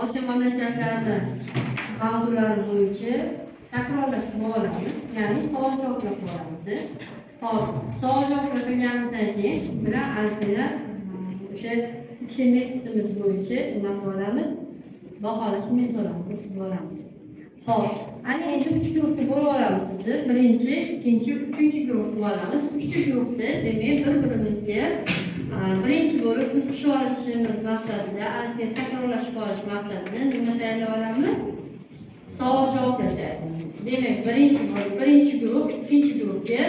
Osiyo mamlakatlarida mavzulari bo'yicha takrorlashib olamiz, ya'ni savol-javob qilib olamiz. Hop, savol-javob qilganimizdan keyin bilan aslida o'sha ikkita metodimiz bo'yicha nima qilamiz? Baholash metodini olamiz. Hop, ana endi 3 guruhga bo'lib olamiz sizni. Birinchi, ikkinchi, uchinchi guruhga olamiz. 3ta guruhda demak bir-birimizga birinchi bo'lib ustishib olishimiz maqsadida, aslida takrorlashib olish maqsadida nima tayyorlab olamiz? Savol-javoblar tayyorlaymiz. Demak, birinchi guruh, ikkinchi guruhga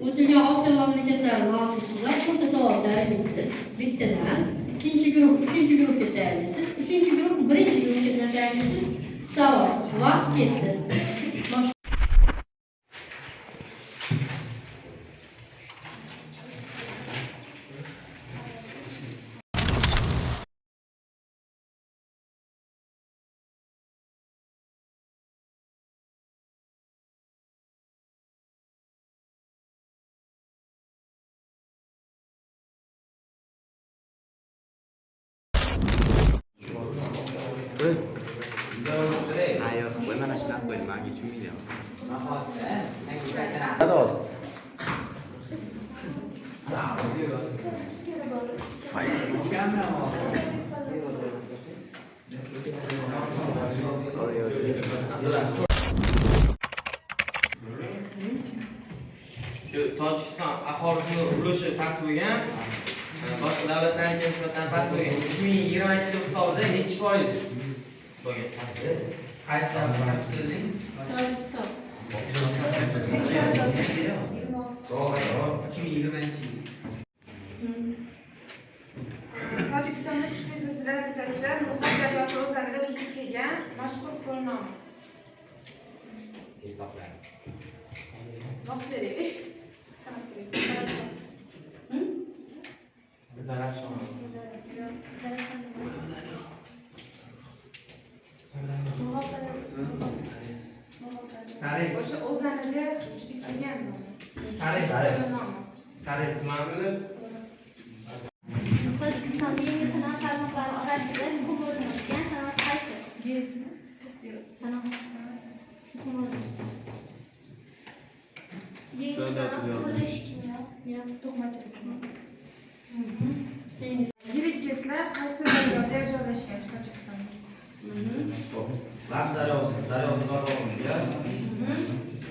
o'tilgan Osiyo mamlakatlari mavzusida to'rtta savol tayyorlaysiz. Bittadan. İkinci guruh, üçüncü guruhga tayyorlaysiz. Uchinchi guruh, birinchi guruhga nima tayyorlaysiz? Savol. Vaqt ketdi. Ayo, buat mana sih nak buat magi cumi dia? Tojikiston aholisi ulushi past bo'lgan, boshqa davlatlarga nisbatan past bo'lgan. 2022 hisobida necha foiz bo'lgan pastda? Qaysi davlatdan chiqding? Tojikiston. 2022. Tojikistonda kuchli zilzila natijasida muhim daryosi o'zanida vujudga kelgan mashhur ko'lnom. Vaqt bering. O'sha o'zanida vujudga kelgan. Saris ma'lumi? Tojikistonda yangi sanoat tarmoqlari orasida muhim o'rin tutgan sanoat qaysi? Gesmi? Sanoat muhim o'rin tutgan. Yangi sanoat qurilish kimyo? To'qimachilik. Yirik keslar qaysi daryoda joylashgan Tojikistonda? Lars daryosi bor o'rniga.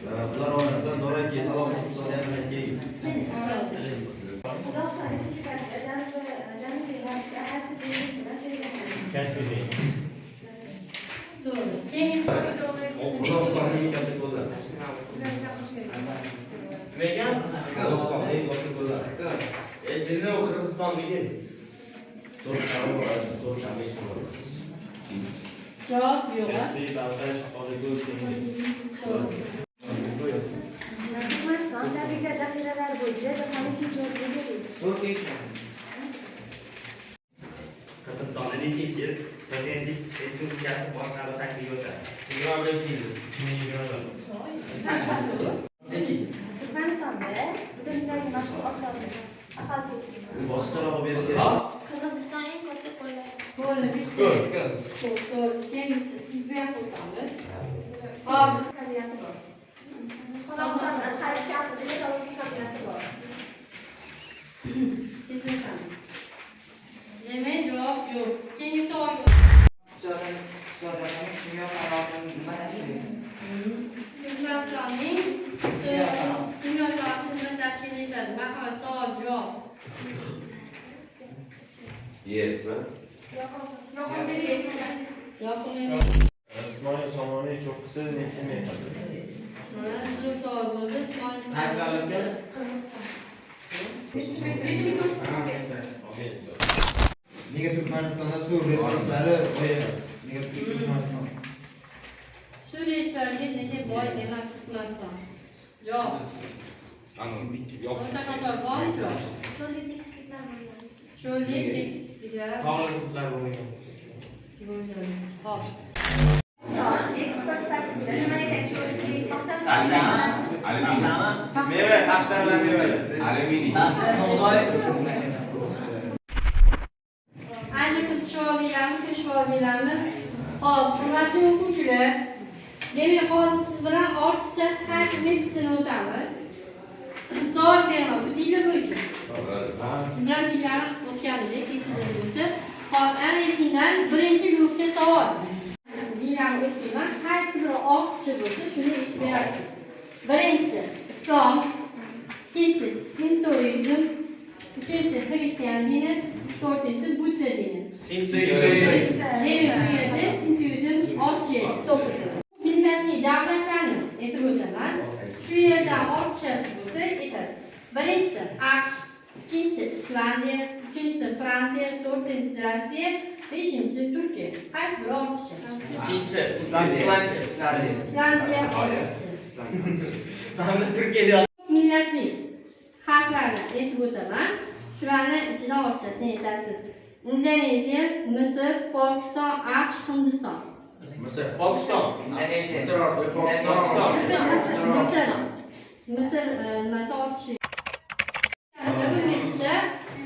Ular orasidan Doraki alohida iqtisodiyotga ega. Qozog'iston Respublikasida Janubiy G'arbda qaysi dengiz bilan chegaralangan? Kaspiy dengiz. To'g'ri. Keyingi savolga Qozog'istonning eng katta ko'li. Nimaga? Qozog'istonning eng katta ko'li. Jinni u Qirg'izistondagi. To'rt javob yo'q. Kaspiy, Balqash, Oliguz dengiz. Turkmaniston tabiiy gaz zaxiralari bo'yicha jahon uchinchi o'ringa berildi. Qirg'izistonda nechinchi yil prezidentlik respublikasi boshqaruv shakliga o'tadi? 21-yil. Turkmanistonda dunyodagi mashhur ot zavodi aholi. Boshqaroq berish kerak. Qirg'iziston eng katta qo'llar. To'g'ri. To'g'ri. Keyingisi sizga ham o'tamiz. Hop, Tabiati bor. Qozog'istonda qaysi shahrida metalurgik tabiati bor? kesilamiz. Demak, javob yo'q. Keyingi savolga Iqtisodiyotning kimyo sanoatini nima tashkil etadi? Turkmanistonning kimyo sanoati nima tashkil etadi? Marhamat, savol javob. Yesmi? Yoqimli. Ismoil Somoniy cho'qqisi necha metr? Mana zo'r savol bo'ldi. Ismoil Qaysi davlatga? Nega Turkmanistonda suv resurslari boy emas? Nega Turkmaniston? Suv resurslariga nega boy emas Turkmaniston? Javob. O'rta qator bormi? Cho'llik tekisliklar bo'lgan. Cho'llik tekisliklar Tog'li hududlar bo'lgan. bo'lgan. Hop. Eksport tartibida nimaga cho'llik Meva, paxtalar mevalar. Alyuminiy. Ancha kirish olganlarmi? Hop, hurmatli o'quvchilar, demak hozir siz bilan ortiqcha Skype metodini o'tamiz. Savol beraman, bu dillar bo'yicha. Siz bilan dillarni o'tgandik, esingizda. Hop, ana shundan birinchi guruhga savol. Dillarni o'qiyman, qaysi biri ortiqcha bo'lsa, shuni aytib berasiz. Birinchisi islom, ikkinchisi sintoizm, uchinchisi xristian dini, to'rtinchisi budda dini. Sintoizm ortchi hisoblanadi. Millatli davlatlarni aytib o'taman. Shu yerdan ortchasi bo'lsa aytasiz. Birinchisi AQSh, ikkinchisi Islandiya, uchinchisi Fransiya, to'rtinchisi Rossiya, beshinchisi Turkiya. Qaysi biri ortcha? Ikkinchisi Islandiya. Islandiya ortcha. Mana Turkiyada Millatli xalqlarni aytib o'taman. Shularni ichidan ortchasini aytasiz. Indoneziya, Misr, Pokiston, AQSh, Hindiston. Pokiston. Misr nimasi ortchi?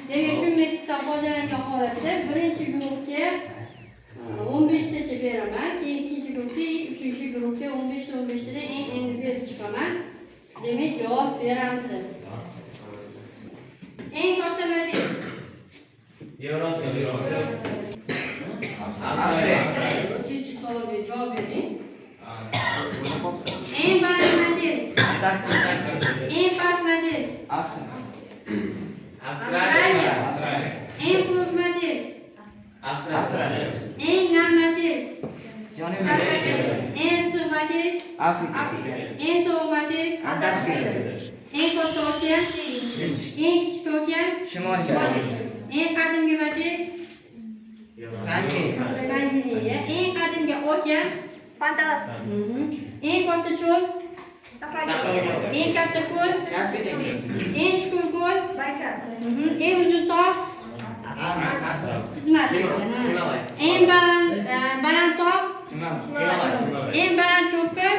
Demak, shu metoddan foydalangan holatda birinchi guruhga 15 tacha beraman, keyin ikkinchi guruhga, uchinchi guruhga 15 ta 15 tadan endi berib chiqaman. Demak, javob beramiz. Eng katta madina. Yevrosiyo. O'ttiz savolga javob bering. Eng baland madina. Eng past madina. Avstraliya. Eng quruq madina. Avstraliya. Eng nam madina. Eng issiq madina. Afrika. Eng sovuq madina. Antarktida. Eng katta okean. Eng kichik okean. Shimoliy. Eng qadimgi madina. Pandiniya. Eng qadimgi okean. Pantalas. Eng katta cho'l. Sahra. Eng katta ko'l. Eng chuqur ko'l. Baykal. Eng uzun tog'. Xizmat. Eng baland tog'. Eng baland cho'qqi.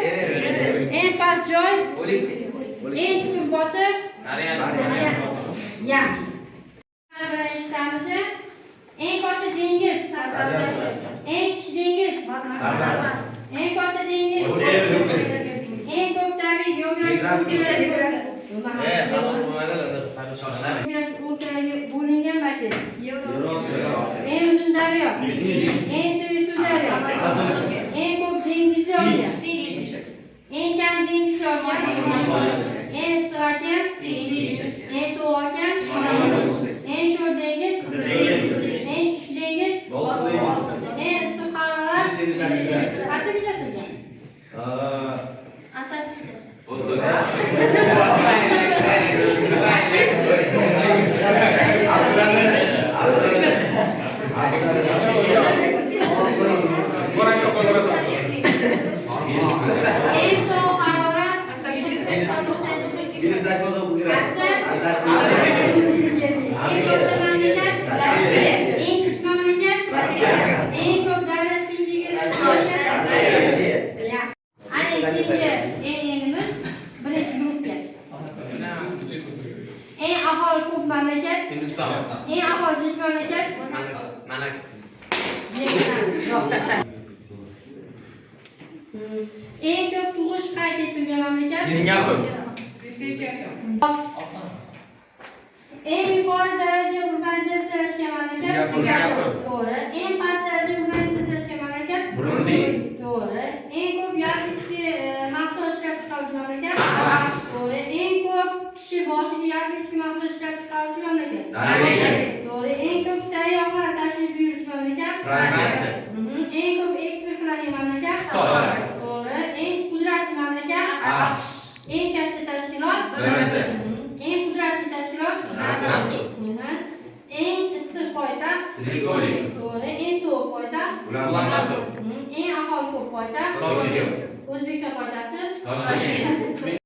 Eng past joy. Eng chuqur botir. Yaxshi. Mana bilan eshitamiz. Eng katta dengiz. Eng kichik dengiz. Eng katta dengiz. Eng ko'p tabiiy geografik o'lkalarga bo'lingan makon. Eng uzun daryo. Eng suyuq daryo. Eng ko'p dengizli okean. Eng kam dengizli okean. Eng issiq okean. Eng sovuq okean. Eng sho'r dengiz. Eng kuchli dengiz. Eng issiq harorat. Qancha bichatilgan? Antarktida. Eng sovuq harorat. Eng katta mamlakat. Eng kichik mamlakat. Eng ko'p davlat chegara. Ana keyingi enimiz birinchi guruhga. Eng aholi ko'p mamlakat. Hindiston. Eng aholi zich mamlakat. Mana Eng ko'p tug'ish qayd etilgan mamlakat. Singapur. Eng yuqori daraja urbanizatsiyalashgan mamlakat. Singapur. To'g'ri. Eng past daraja urbanizatsiyalashgan mamlakat. Burundi. To'g'ri. Eng ko'p yoki ichki mahsulot ishlab chiqaruvchi mamlakat. To'g'ri. Eng ko'p kishi boshiga yoki ichki mahsulot ishlab chiqaruvchi mamlakat. To'g'ri. Eng ko'p sayyohlar tashrif buyuruvchi mamlakat. Fransiya. Eng ko'p eksport qiladigan mamlakat. To'g'ri. Eng qudratli mamlakat. Eng katta tashkilot. Eng qudratli tashkilot. Eng issiq poytaxt. Tripoli. To'g'ri. Eng sovuq poytaxt. Ulan-Bator. Eng aholi ko'p poytaxt. Tokio. O'zbekiston poytaxti. Toshkent.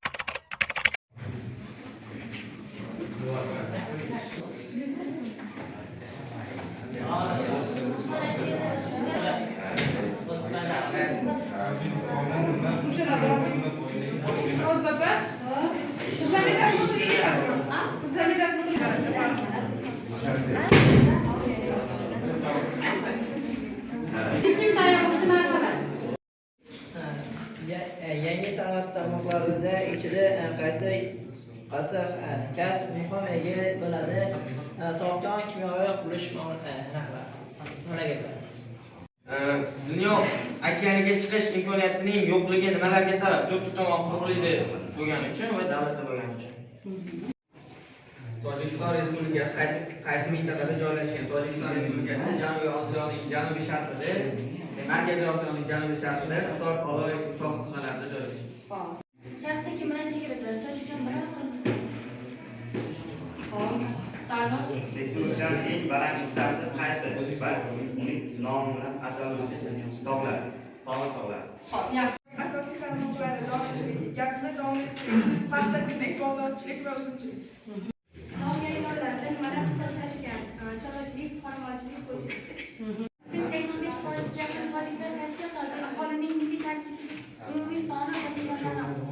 Bütün dayanıklı hamda ichida qaysi kasb muhim ega bo'ladi. Topgan kimyoviy qurilish mana gaplar. Dunyo okeaniga chiqish imkoniyatining yo'qligi nimalarga sabab? To'rt tomon quruqlikda bo'lgani uchun va davlatda bo'lgani uchun. Tojikiston Respublikasi qaysi mintaqada joylashgan? Tojikiston Respublikasi Janubiy Osiyoning janubiy sharqida, Markaziy Osiyoning janubiy sharqida, Hisor, Oloy tog' qismlarida joylashgan. Sharqda kim bilan chegaralar? Tojikiston bilan Qirg'iziston. Sardosh. Respublikaning eng baland nuqtasi qaysi? Va uning nomi bilan ataluvchi tog'lar, Pamir tog'lari. Xo'p, yaxshi. Asosiy tarmoqlari domichilik, gapni davom ettirish, paxtachilik, bozorchilik va uzumchilik. Nomerlardan nimalar xisoslashgan? Chorvachilik, qoravochilik, xo'jalik. 85% yaqin tojiklar tashkil qiladi. Aholining milliy tarkibi umumiy soni 1 milliondan ortiq.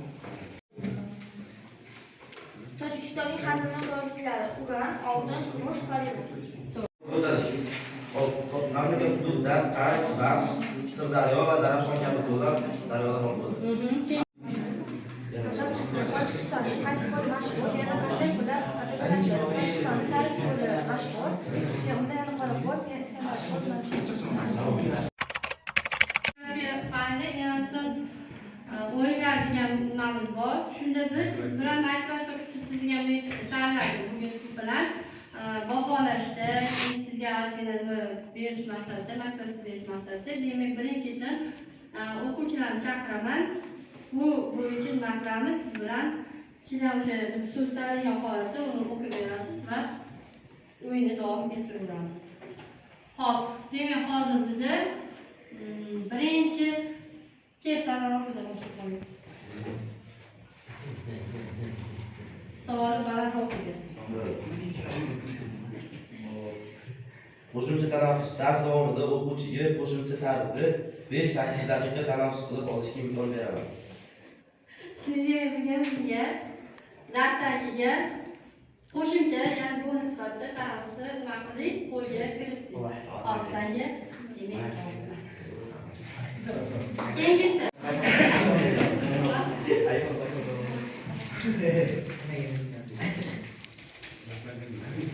Tojikistonning xazina boyliklari: uran, oltin, kumush, polimer. Mamlakat hududidan Qarich, Baxsh, Sirdaryo va Zarafshon kabi daryolar mavjud. Tojikistonning qaysi ko'li mashhur? Yana qanday ko'llar haqida bilasiz? Tojikistonning Saris ko'li mashhur. Unda yana Qorako'l, yana Iskandar ko'li mashhur. Fanda innovatsion o'yinlar degan nimamiz bor. Shunda biz siz bilan motivatsiya degan metodni tanladik. Bugun siz bilan baholashda, sizga ozgina nima berish maqsadida, motivatsiya berish maqsadida, demak, birin-ketin o'quvchilarni chaqiraman. Bu bo'yicha nima qilamiz? Siz bilan ichidan o'sha so'z tanlagan holatda uni o'qib berasiz va o'yinni davom ettiraveramiz. Xo'p, demak, hozir biza birinchi kesani o'qida boshlaymiz. Savolni balandroq qo'yasiz. Qo'shimcha tanaffus dars davomida o'quvchiga qo'shimcha tarzda 5-8 daqiqa tanaffus qilib olishga imkon beraman. Sizga bunga darsdan keyin qo'shimcha, ya'ni bonus sifatida tanaffusni nima qildik? Qo'lga kiritdik. Hop, senga demak. Keyingisi.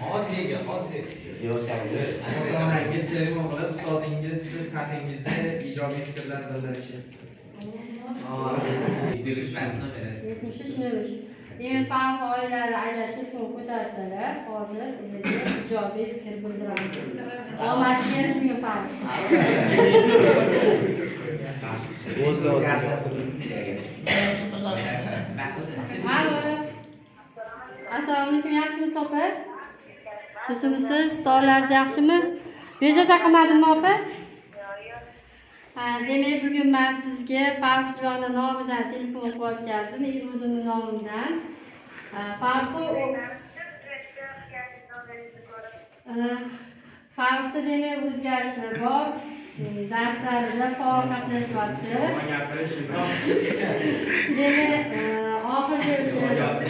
Hozirga. Ota-onangiz telefon qilib, ustozingiz siz haqingizda ijobiy fikrlar bildirishi. Demak, farq oilalar agar telefon ko'tarsalar, hozir bizga ijobiy fikr bildiramiz. Omad kelmiyor farq. Alo. Assalomu alaykum, yaxshimisiz opa? Sizmisiz? Sog'ligingiz yaxshimi? Bejo taqamadimmi opa? Demak, bugun men sizga Farruxjonni nomidan telefon qilayotgandim, o'zimning nomimdan. Farruxda demak o'zgarishlar bor. Darslarida faol qatnashyapti. Demak, oxirgi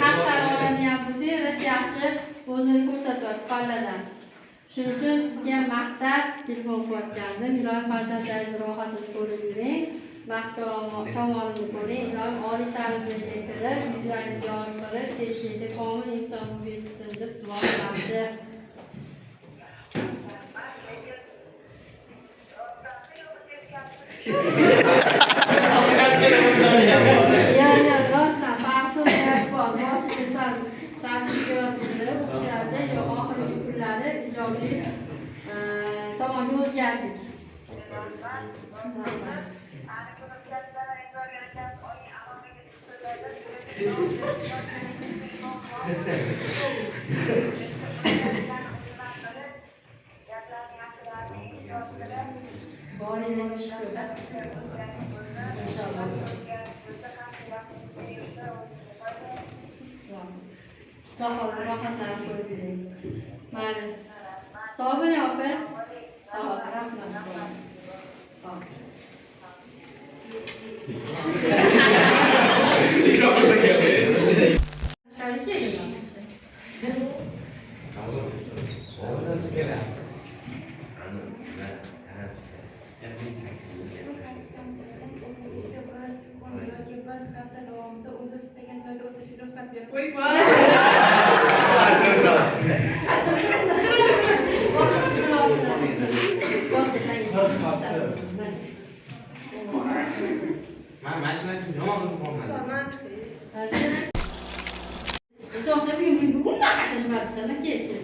hafta oladigan bo'lsangiz, yaxshi o'zini ko'rsatyapti falladan. Shuning uchun sizga maqtab telefon qilayotgandim. Ilohim farzandlaringizni rohatini ko'rib yuring. Baxtga tomonini ko'ring. Ilohim oliy ta'limga kirib, yuzlaringizni yorug' qilib, kelishida komil inson bo'lib yetsin deb duo qilamiz. Ya, rostdan farqli bor. Boshida sal o'qishlarda yo oxirgi kunlari ijobiy tomonga o'zgardik. Boringlar shukr. İnşallah. Daha rahatlar ko'rib yuring. Mayli. Sog' bo'ling opa. Sog', rahmat. Sog'. hafta davomida o'z ustida Men mashinasini yomon qizib qolmadim. To'xtab yurmang, bunday qatnashmadisizlar, ketdi.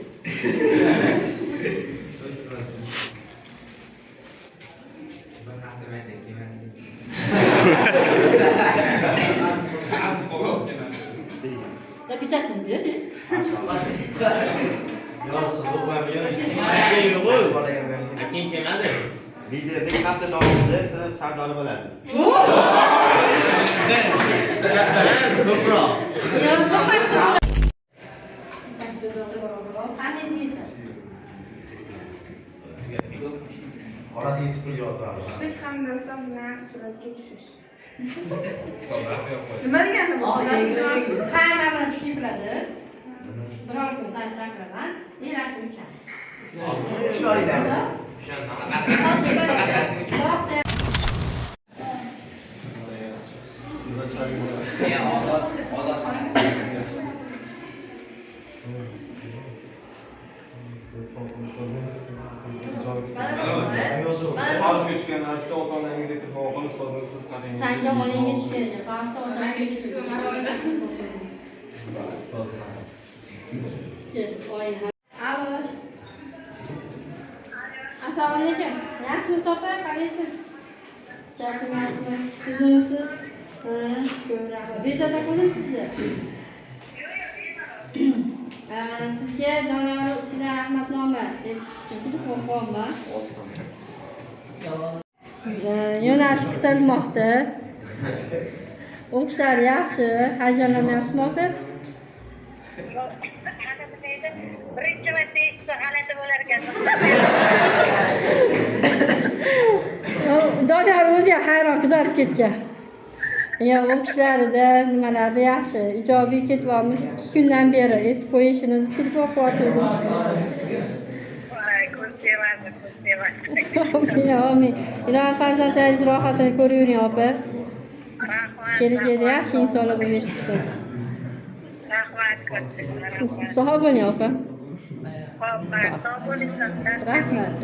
Bir hafta mayda kelmadim. Da bitasini ber. Yo'qsa bo'lmaydi. Aking kelmadi. Videoda ikki hafta davomida siz sardori bo'lasiz. Ko'proq. Orasiga yetib pul javob beramiz. Tushlik hamda doston bilan suratga tushish. Nima degani bu? Hamma bilan tushlik qiladi. Biror kun sani chaqiraman, rasm chaq. Sanga molingga tushgan, vaqti otasiga tushgan. Alo. Assalomu alaykum. Yaxshimi sopa, qalaysiz? Charchamasizmi? Tuzimsiz? Ko'raman. Bezovta qildim sizni. Sizga Doniyor ustida rahmatnoma aytish uchun telefon qilyapman. Yo'nalish kutilmoqda. O'qishlari yaxshi, hayajonlanmayapsizmi? Birinchi marta eshitsa g'alati bo'lar ekan. Doniyor o'zi ham hayron qizarib ketgan. Ya o'qishlarida nimalarda yaxshi, ijobiy ketyapmiz. 2 kundan beri esib qo'yishini telefon qilyotgandim. Amin. Ilohim farzandlaringiz rohatini ko'ravering, opa. Kelajakda yaxshi insonlar bo'lib yetishsin. Sog' bo'ling, opa. Rahmat.